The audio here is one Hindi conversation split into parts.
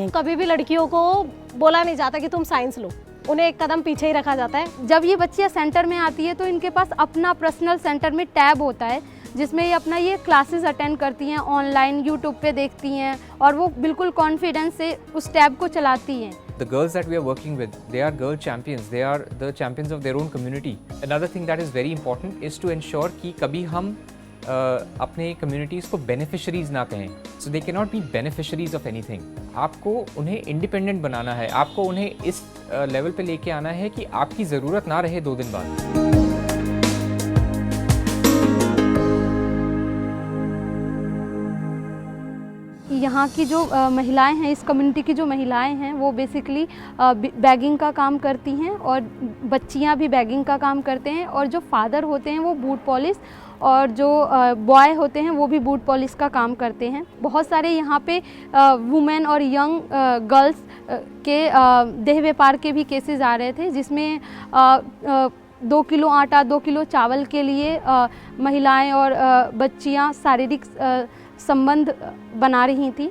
कभी भी लड़कियों को बोला नहीं जाता कि तुम साइंस लो, उन्हें एक कदम पीछे ही रखा जाता है। जब ये बच्चियाँ सेंटर में आती है तो इनके पास अपना पर्सनल सेंटर में टैब होता है जिसमें ये अपना ये क्लासेस अटेंड करती हैं, ऑनलाइन यूट्यूब पे देखती हैं और वो बिल्कुल कॉन्फिडेंस से उस टैब को चलाती हैं। The girls that we are working with, they are girl champions. They are the champions of their own community. Another thing that is very important is to ensure कि कभी हम अपने communities को beneficiaries ना कहें. So they cannot be beneficiaries of anything. आपको उन्हें independent बनाना है. आपको उन्हें इस level पे लेके आना है कि आपकी ज़रूरत ना रहे 2 दिन बाद. यहाँ की जो महिलाएं हैं, इस कम्युनिटी की जो महिलाएं हैं वो बेसिकली बैगिंग का काम करती हैं और बच्चियाँ भी बैगिंग का काम करते हैं और जो फादर होते हैं वो बूट पॉलिश और जो बॉय होते हैं वो भी बूट पॉलिश का काम करते हैं। बहुत सारे यहाँ पे वुमेन और यंग गर्ल्स के देह व्यापार के भी केसेस आ रहे थे जिसमें 2 किलो आटा 2 किलो चावल के लिए महिलाएं और बच्चियाँ शारीरिक संबंध बना रही थी।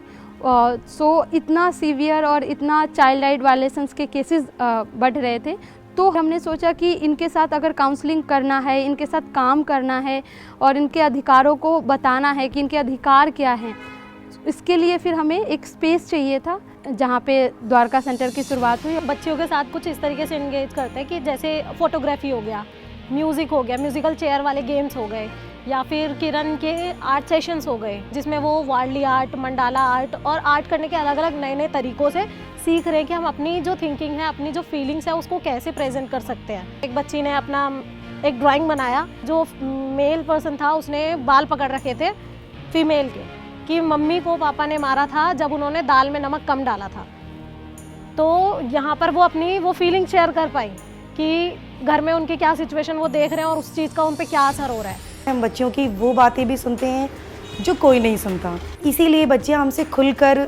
सो इतना सीवियर और इतना चाइल्ड राइट वायलेशंस के केसेस बढ़ रहे थे तो हमने सोचा कि इनके साथ अगर काउंसलिंग करना है, इनके साथ काम करना है और इनके अधिकारों को बताना है कि इनके अधिकार क्या हैं, इसके लिए फिर हमें एक स्पेस चाहिए था जहाँ पे द्वारका सेंटर की शुरुआत हुई। बच्चियों के साथ कुछ इस तरीके से इंगेज करते हैं कि जैसे फोटोग्राफी हो गया, म्यूज़िक हो गया, म्यूज़िकल चेयर वाले गेम्स हो गए या फिर किरण के आर्ट सेशंस हो गए जिसमें वो वार्ली आर्ट, मंडाला आर्ट और आर्ट करने के अलग अलग नए नए तरीक़ों से सीख रहे हैं कि हम अपनी जो थिंकिंग है, अपनी जो फीलिंग्स है उसको कैसे प्रेजेंट कर सकते हैं। एक बच्ची ने अपना एक ड्राइंग बनाया, जो मेल पर्सन था उसने बाल पकड़ रखे थे फीमेल के कि मम्मी को पापा ने मारा था जब उन्होंने दाल में नमक कम डाला था। तो यहाँ पर वो अपनी वो फीलिंग शेयर कर पाई कि घर में उनकी क्या सिचुएशन वो देख रहे हैं और उस चीज़ का उन पर क्या असर हो रहा है। हम बच्चों की वो बातें भी सुनते हैं जो कोई नहीं सुनता, इसीलिए बच्चियाँ हमसे खुलकर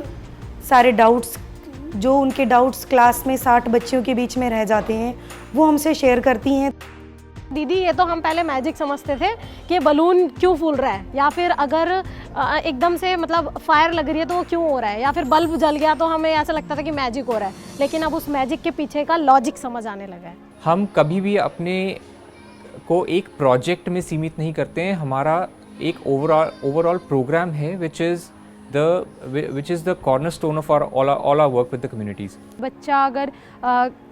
सारे डाउट्स, जो उनके डाउट्स क्लास में 60 बच्चियों के बीच में रह जाते हैं, वो हमसे शेयर करती हैं। दीदी ये तो हम पहले मैजिक समझते थे कि बलून क्यों फूल रहा है या फिर अगर एकदम से मतलब फायर लग रही है तो वो क्यों हो रहा है या फिर बल्ब जल गया तो हमें ऐसा लगता था कि मैजिक हो रहा है, लेकिन अब उस मैजिक के पीछे का लॉजिक समझ आने लगा है। हम कभी भी अपने को एक प्रोजेक्ट में सीमित नहीं करते हैं। हमारा एक ओवरऑल प्रोग्राम है which is the cornerstone of all our work with the communities. बच्चा अगर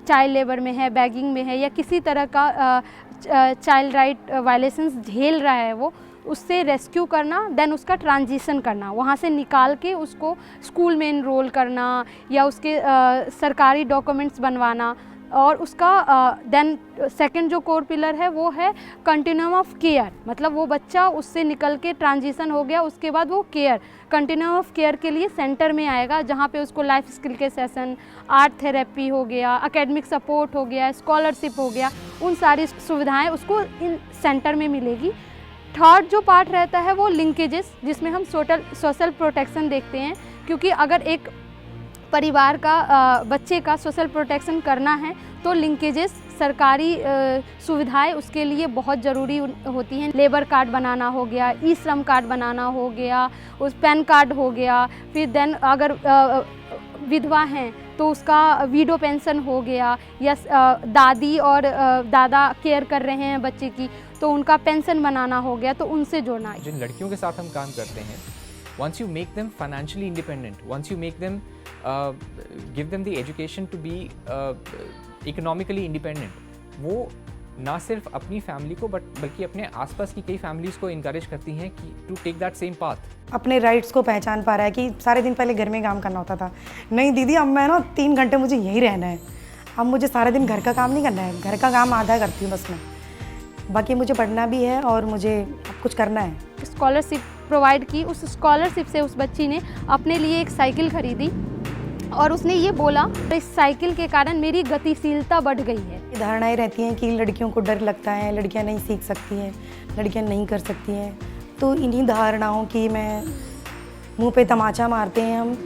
चाइल्ड लेबर में है, बैगिंग में है या किसी तरह का चाइल्ड राइट वायलेशंस झेल रहा है, वो उससे रेस्क्यू करना, देन उसका ट्रांजिशन करना, वहाँ से निकाल के उसको स्कूल में इनरोल करना या उसके सरकारी डॉक्यूमेंट्स बनवाना और उसका देन सेकंड जो कोर पिलर है वो है कंटिन्यूम ऑफ केयर। मतलब वो बच्चा उससे निकल के ट्रांजिशन हो गया, उसके बाद वो केयर, कंटिन्यूम ऑफ केयर के लिए सेंटर में आएगा जहाँ पे उसको लाइफ स्किल के सेशन, आर्ट थेरेपी हो गया, एकेडमिक सपोर्ट हो गया, स्कॉलरशिप हो गया, उन सारी सुविधाएं उसको इन सेंटर में मिलेगी। थर्ड जो पार्ट रहता है वो लिंकेजेस, जिसमें हम सोशल प्रोटेक्शन देखते हैं, क्योंकि अगर एक परिवार का बच्चे का सोशल प्रोटेक्शन करना है तो लिंकेजेस, सरकारी सुविधाएं उसके लिए बहुत ज़रूरी होती हैं। लेबर कार्ड बनाना हो गया, ई श्रम कार्ड बनाना हो गया, उस पैन कार्ड हो गया, फिर देन अगर विधवा हैं तो उसका विडो पेंशन हो गया या दादी और दादा केयर कर रहे हैं बच्चे की तो उनका पेंशन बनाना हो गया, तो उनसे जोड़ना। जिन लड़कियों के साथ हम काम करते हैं, once you make them financially independent, once you make them give them the education to be economically independent, वो ना सिर्फ अपनी फैमिली को बल्कि अपने आसपास की कई फैमिलीज़ को इनकरेज करती हैं कि to take that same path. अपने राइट्स को पहचान पा रहा है कि सारे दिन पहले घर में काम करना होता था, नहीं दीदी अब मैं ना 3 घंटे मुझे यहीं रहना है, अब मुझे सारे दिन घर का काम नहीं करना है, घर का काम आधा करती हूँ बस मैं, बाकी मुझे पढ़ना भी है और मुझे अब कुछ करना है। स्कॉलरशिप प्रोवाइड की, उस स्कॉलरशिप से उस बच्ची ने अपने लिए एक साइकिल खरीदी और उसने ये बोला इस साइकिल के कारण मेरी गतिशीलता बढ़ गई है। धारणाएं रहती हैं कि लड़कियों को डर लगता है, लड़कियां नहीं सीख सकती हैं, लड़कियां नहीं कर सकती हैं, तो इन्हीं धारणाओं की मैं मुंह पे तमाचा मारते हैं हम।